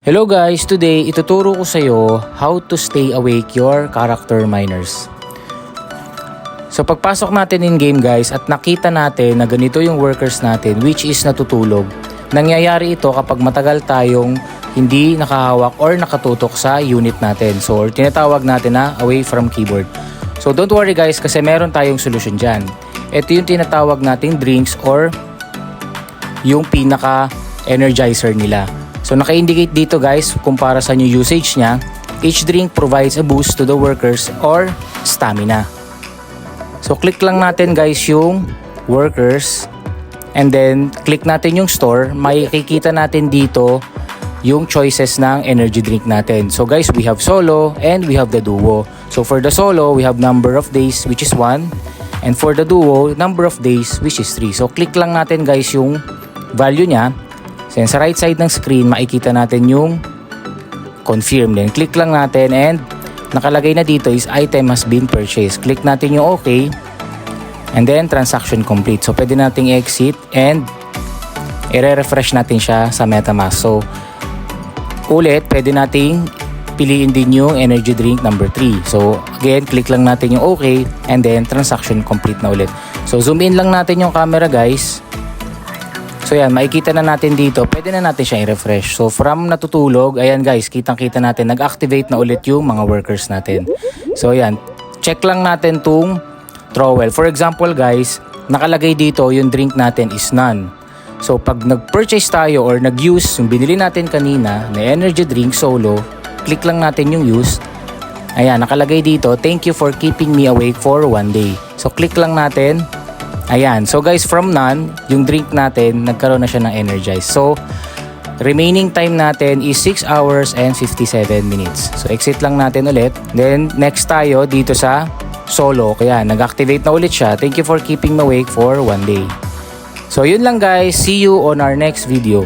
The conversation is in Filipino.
Hello guys, today ituturo ko sa iyo how to stay awake your character miners. So pagpasok natin in game guys at nakita natin na ganito yung workers natin which is natutulog. Nangyayari ito kapag matagal tayong hindi nakahawak or nakatutok sa unit natin. So tinatawag natin na away from keyboard. So don't worry guys kasi meron tayong solusyon dyan. Ito yung tinatawag nating drinks or yung pinaka energizer nila. So naka-indicate dito guys kumpara sa new usage niya, each drink provides a boost to the workers or stamina. So click lang natin guys yung workers and then click natin yung store, makikita natin dito yung choices ng energy drink natin. So guys, we have solo and we have the duo. So for the solo, we have number of days which is 1 and for the duo, number of days which is 3. So click lang natin guys yung value niya. So sa right side ng screen, makikita natin yung confirm. Then click lang natin and nakalagay na dito is item has been purchased. Click natin yung okay and then transaction complete. So pwede nating exit and i-refresh natin siya sa MetaMask. So ulit, pwede nating piliin din yung energy drink number 3. So again, click lang natin yung okay and then transaction complete na ulit. So zoom in lang natin yung camera guys. So yan, makikita na natin dito, pwede na natin siya i-refresh. So from natutulog, ayan guys, kitang-kita natin, nag-activate na ulit yung mga workers natin. So yan, check lang natin tong trowel. For example guys, nakalagay dito yung drink natin is none. So pag nag-purchase tayo or nag-use yung binili natin kanina na energy drink solo, click lang natin yung use. Ayan, nakalagay dito, thank you for keeping me awake for 1 day. So click lang natin. Ayan, so guys from none, yung drink natin, nagkaroon na siya ng energize. So, remaining time natin is 6 hours and 57 minutes. So, exit lang natin ulit. Then, next tayo dito sa solo. Kaya, nag-activate na ulit siya. Thank you for keeping me awake for 1 day. So, yun lang guys. See you on our next video.